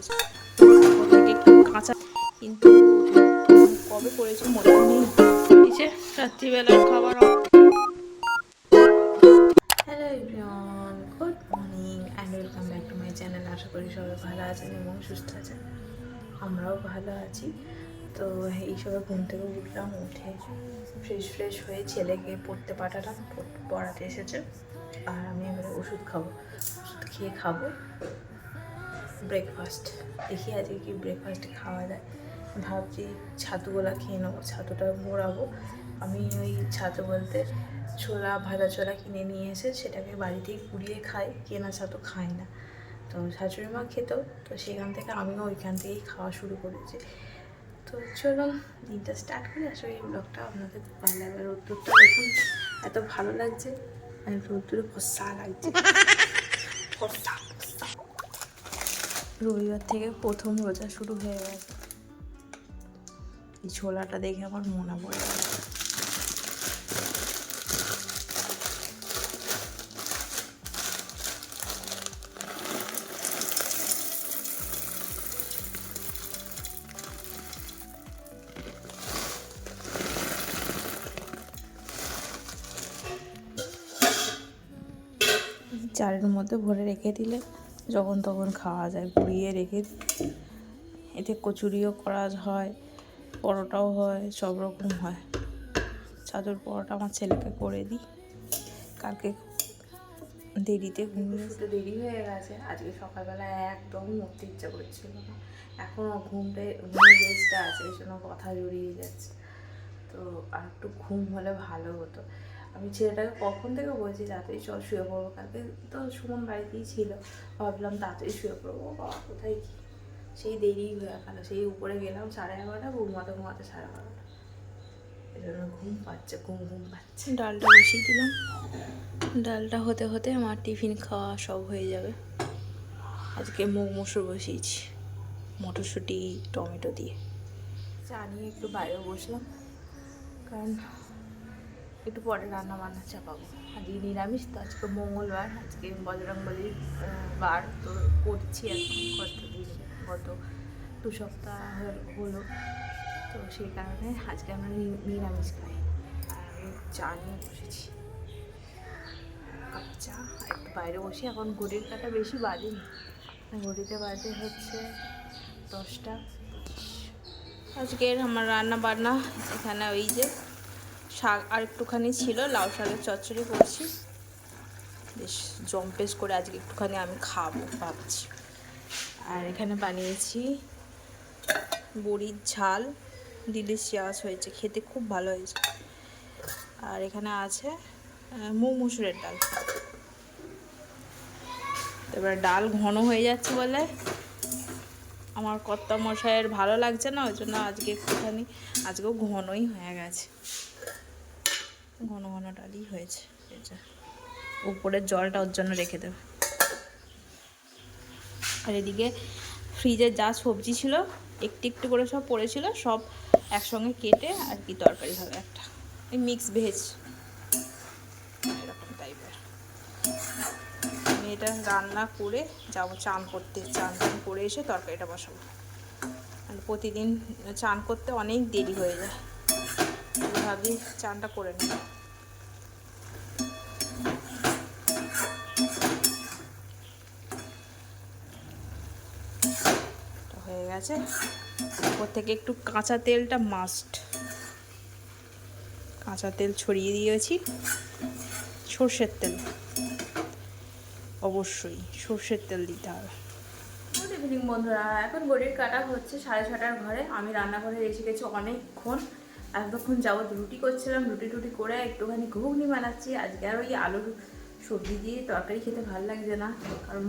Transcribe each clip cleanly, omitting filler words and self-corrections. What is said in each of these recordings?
দিয়েছে। থেকে একটু কাঁচা, কিন্তু কবে করেছি মনে নেই। এই যে রাত্রিবেলার খাবার। Hello everyone, good morning and welcome back to my channel. আশা করি সবাই ভালো আছেন এবং সুস্থ আছেন। আমরাও ভালো আছি। তো এই সবাই ঘুম থেকে উঠলাম, উঠে ফ্রেশ হয়ে ছেলেকে পড়তে পাঠালাম, পড়াতে এসেছে। আর আমি এবারে ওষুধ খাবো, ওষুধ খেয়ে খাবো ব্রেকফাস্ট। দেখি আজকে কি ব্রেকফাস্ট খাওয়া যায়। ভাবছি ছাতুগুলা খেয়ে নেবো, ছাতুটা মোড়াবো। আমি ওই ছাতু বলতে ছোলা, ভাজা ছোলা কিনে নিয়ে এসে সেটাকে বাড়িতেই কুড়িয়ে খাই, কেনা ছাতু খাই না। তো শাশুড়ি মা খেত, তো সেখান থেকে আমিও ওইখান থেকেই খাওয়া শুরু করেছি। তো চলুন দিনটা স্টার্ট করি। আসলে এই ব্লগটা আপনাদের খুব ভালো লাগবে। রোদ্দুরটা দেখুন এত ভালো লাগছে, আর রোদ্দুরে ফসা লাগছে, ফসা। রবিবার থেকে প্রথম রোজা শুরু হয়ে গেছে। এই ছোলাটা দেখে আমার মনে পড়ে গেল। চালের মধ্যে ভরে রেখে দিলে যখন তখন খাওয়া যায়। গুঁড়িয়ে রেখে এতে কচুরিও করা হয়, পরোটাও হয়, সব রকম হয়। ছাতুর পরোটা আমার ছেলেকে করে দিই। কালকে দেরিতে ঘুমিয়ে শুতে দেরি হয়ে গেছে। আজকে সকালবেলা একদম উঠতে ইচ্ছা করছিল না। এখনও ঘুমে রেস্টটা আছে, এই জন্য কথা জড়িয়ে যাচ্ছে। তো আর একটু ঘুম হলে ভালো হতো। আমি ছেলেটাকে কখন থেকে বলছি তাড়াতাড়ি চল শুয়ে পড়বো। কালকে তো সুমন বাড়িতেই ছিল, ভাবলাম তাড়াতাড়ি শুয়ে পড়বো। বাবা কোথায় কি সেই দেরি হয়ে গেল। সেই উপরে গেলাম 11:30, ঘুমাতে 11:30। এই জন্য ঘুম পাচ্ছে। ডালটা বসিয়ে দিলাম। ডালটা হতে হতে আমার টিফিন খাওয়া সব হয়ে যাবে। আজকে মুগ মসুর বসিয়েছি, মটরশুঁটি টমেটো দিয়ে। চা নিয়ে একটু বাইরে বসলাম, কারণ একটু পরে রান্না বান্না চাপাবো। আজকে নিরামিষ, তো আজকে মঙ্গলবার, আজকে বজরংবলির বার। তো করছি এখন গত 2 সপ্তাহ হলো। তো সেই কারণে আজকে আমরা নিরামিষ খাই। আর আমি চা নিয়ে বসেছি, কাপ চা। একটু বাইরে বসি। এখন ঘড়ির কাঁটা বেশি বাজেনি, ঘড়িতে বাজে হচ্ছে 10:25। আজকের আমার রান্না বান্না এখানে ওই যে শাক আর একটুখানি ছিল, লাউ শাকের চচ্চড়ি করছি। বেশ জম্পেশ করে আজকে একটুখানি আমি খাবো ভাবছি। আর এখানে বানিয়েছি বড়ির ঝাল, ডিলিশিয়াস হয়েছে, খেতে খুব ভালো হয়েছে। আর এখানে আছে মুগ মসুরের ডাল। এবার ডাল ঘন হয়ে যাচ্ছে বলে আমার কর্তা মশাইয়ের ভালো লাগছে না, ওই জন্য আজকে একটুখানি, আজকেও ঘনই হয়ে গেছে, ঘন ঘন ডালই হয়েছে। উপরের জলটা ওর জন্য রেখে দেবে। আর এদিকে ফ্রিজে যা সবজি ছিল একটু একটু করে সব পড়েছিল, সব একসঙ্গে কেটে আর কি তরকারি হবে একটা, এই মিক্স ভেজ এরকম টাইপের। আমি এটা রান্না করে যাবো চান করতে, চান করে এসে তরকারিটা বসাবো। আর প্রতিদিন চান করতে অনেক দেরি হয়ে যায়, ভাবি চানটা করে নেব। হয়ে গেছে। ওর থেকে একটু কাঁচা তেলটা মাস্ট, কাঁচা তেল ছড়িয়ে দিয়েছি। সর্ষের তেল, অবশ্যই সর্ষের তেল দিতে হবে। গুড ইভিনিং বন্ধুরা, এখন ঘড়ির কাটা হচ্ছে 6:30 ঘরে। আমি রান্নাঘরে এসে গেছি অনেকক্ষণ, এতক্ষণ যাবত রুটি করছিলাম। রুটি করে একটুখানি ঘুগনি বানাচ্ছি। আজকে আর ওই আলুর সবজি দিয়ে তরকারি খেতে ভালো লাগছে না, কারণ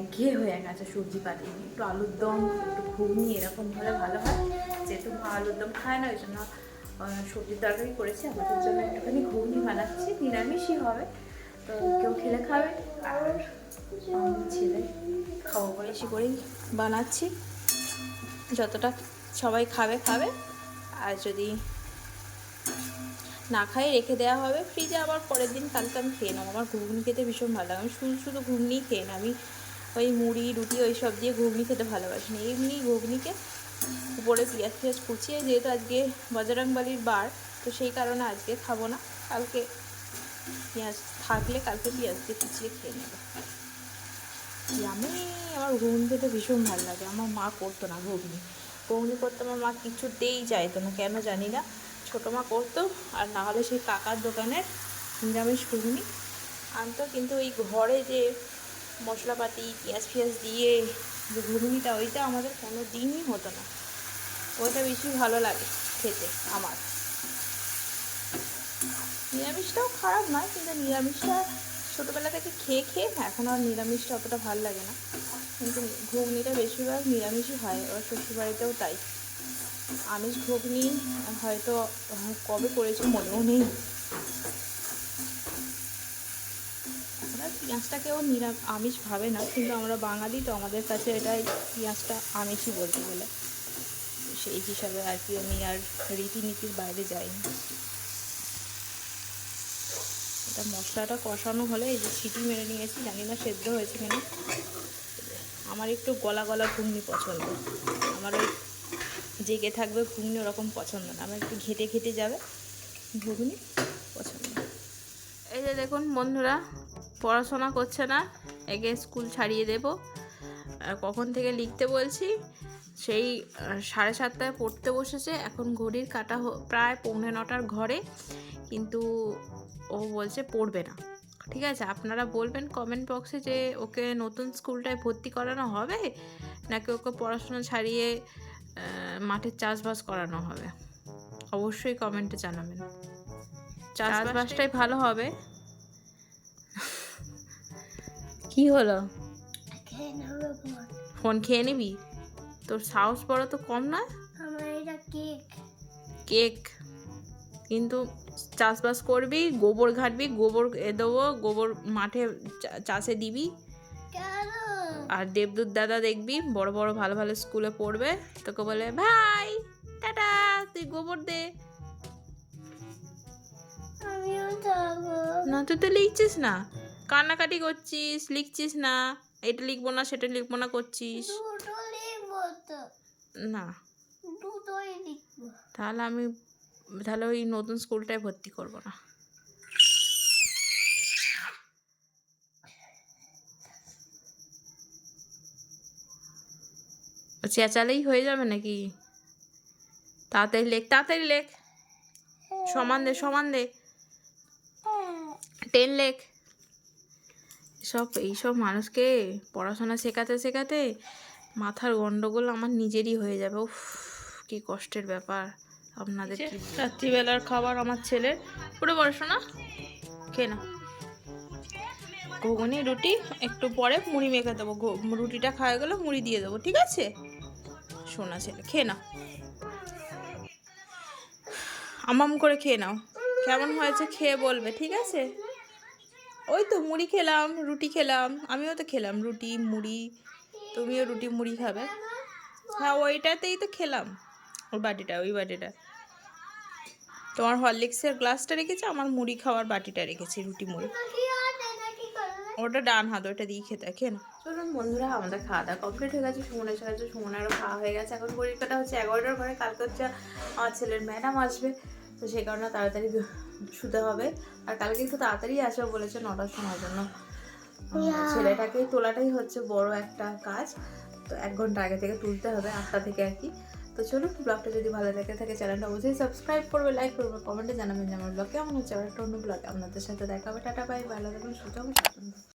একঘেয়ে হয়ে গেছে সবজি পাতি। একটু আলুর দম, একটু ঘুগনি এরকম হলে ভালো হয়। যেহেতু আলুর দম খায় না, ওই জন্য সবজির তরকারি করেছি। আমাদের জন্য একটুখানি ঘুগনি বানাচ্ছি, নিরামিষই হবে। তো কেউ খেলে খাবে, আর ছেলে খাবো বলে বেশি করেই বানাচ্ছি। যতটা সবাই খাবে, আর যদি না খাই রেখে দেওয়া হবে ফ্রিজে, আবার পরের দিন কালকে আমি খেয়ে নেবো। আমার ঘুগনি খেতে ভীষণ ভালো লাগে। আমি শুধু ঘুগনিই খেয়ে না, আমি ওই মুড়ি রুটি ওই সব দিয়ে ঘুগনি খেতে ভালোবাসি না। এমনি ঘুগনিকে উপরে পেঁয়াজ ফিয়াজ কুচিয়ে, যেহেতু আজকে বজরংবলীর বার, তো সেই কারণে আজকে খাবো না, কালকে পেঁয়াজ থাকলে কালকে পেঁয়াজ দিয়ে কুচিয়ে খেয়ে নেবো। আমি আমার ঘুগনি খেতে ভীষণ ভালো লাগে। আমার মা করতো না ঘুগনি করতো, আমার মা কিছুতেই চাইতো না, কেন জানি না। ছোটো মা করতো, আর না হলে সেই কাকার দোকানের নিরামিষ ঘুগনি আনতো। কিন্তু ওই ঘরে যে মশলাপাতি পেঁয়াজ ফিয়াজ দিয়ে যে ঘুগনিটা, ওইটা আমাদের কোনো দিনই হতো না। ওইটা বেশি ভালো লাগে খেতে আমার। নিরামিষটাও খারাপ নয়, কিন্তু নিরামিষটা ছোটোবেলা থেকে খেয়ে খেয়ে এখন আর নিরামিষটা অতটা ভালো লাগে না। কিন্তু ঘুগনিটা বেশিরভাগ নিরামিষই হয়, ওর শ্বশুরবাড়িতেও তাই। আমিষ ঘুগনি হয়তো কবে করেছি মনেও নেই। এখন আর পেঁয়াজটা কেউ আমিষ ভাবে না, কিন্তু আমরা বাঙালি তো, আমাদের কাছে এটাই পেঁয়াজটা আমিষই বলতে গেলে। সেই হিসাবে আর কি আমি আর রীতিনীতির বাইরে যাইনি। এটা মশলাটা কষানো হলে, এই যে সিটি মেরে নিয়েছি, জানি না সেদ্ধ হয়েছে কিনা। আমার একটু গলা গলা ঘুগনি পছন্দ, আমার ওই জেগে থাকবে ঘুগনি ওরকম পছন্দ না, আমার একটু ঘেটে ঘেটে যাবে ঘুগনি পছন্দ। এই যে দেখুন বন্ধুরা, পড়াশোনা করছে না, একে স্কুল ছাড়িয়ে দেব। কখন থেকে লিখতে বলছি, সেই 7:30টায় পড়তে বসেছে। এখন ঘড়ির কাঁটা প্রায় 8:45 ঘরে, কিন্তু ও বলছে পড়বে না। ঠিক আছে, আপনারা বলবেন কমেন্ট বক্সে যে ওকে নতুন স্কুলটায় ভর্তি করানো হবে, নাকি ওকে পড়াশোনা ছাড়িয়ে মাঠের চাষবাস করানো হবে। অবশ্যই কমেন্টে জানাবেন। চাষবাসটাই ভালো হবে। কি হলো, ফোন খেয়ে নিবি? তোর সাহস বড় তো কম না। কেক কিন্তু চাষবাস করবি, গোবর ঘাটবি, গোবর দেবো, গোবর মাঠে চাষে দিবি। আর দেবদূত দাদা দেখবি বড় বড় ভালো ভালো স্কুলে পড়বে, তোকে বলে ভাই টাটা, তুই গোবর দে। না তুই তো লিখছিস না, কান্নাকাটি করছিস, লিখছিস না, এটা লিখবো না সেটা লিখবো না করছিস। না তাহলে ওই নতুন স্কুলটায় ভর্তি করবো না। চেঁচালেই হয়ে যাবে নাকি? তাড়াতাড়ি লেখ, সমান দে 10 লেখ। এইসব মানুষকে পড়াশোনা শেখাতে মাথার গন্ডগোল আমার নিজেরই হয়ে যাবে। উফ, কি কষ্টের ব্যাপার। আপনাদের রাত্রিবেলার খাবার আমার ছেলের, পুরো পড়াশোনা খেয়ে না, ঘুগনি রুটি, একটু পরে মুড়ি মেখে দেবো। রুটিটা খাওয়া গেলে মুড়ি দিয়ে দেবো, ঠিক আছে? সোনা ছেলে, খেয়ে নাও, আমাম করে খেয়ে নাও। কেমন হয়েছে খেয়ে বলবে, ঠিক আছে? ওই তো মুড়ি খেলাম, রুটি খেলাম, আমিও তো খেলাম রুটি মুড়ি, তুমিও রুটি মুড়ি খাবে। হ্যাঁ, ওইটাতেই তো খেলাম। ওই বাটিটা তোমার হরলিক্সের গ্লাসটা রেখেছি, আমার মুড়ি খাওয়ার বাটিটা রেখেছি, রুটি মুড়ি। ওটা ডান হাত, ওটা দিয়ে খেয়ে না। চলুন বন্ধুরা, আমাদের খাওয়া দাওয়া কমপ্লিট হয়ে গেছে। সুমন এসে গেছে, সুমনেরও খাওয়া হয়ে গেছে। এখন ঘড়ির কাঁটা হচ্ছে 11টার ঘরে। কালকে হচ্ছে আমার ছেলের ম্যাডাম আসবে, তো সেই কারণে তাড়াতাড়ি শুতে হবে। আর কালকে একটু তাড়াতাড়ি আসবে বলেছে, 9টার সময় জন্য। ছেলেটাকে তোলাটাই হচ্ছে বড় একটা কাজ, তো 1 ঘন্টা আগে থেকে তুলতে হবে, 8টা থেকে আর কি। তো চলুন, ব্লগটা যদি ভালো লেগে থাকে চ্যানেলটা অবশ্যই সাবস্ক্রাইব করবে, লাইক করবে, কমেন্টে জানাবেন যে আমার ব্লগ কেমন হচ্ছে। আবার একটা অন্য ব্লগে আপনাদের সাথে দেখা হবে। টাটা, বাই, ভালো থাকবেন, সুস্থ হবে।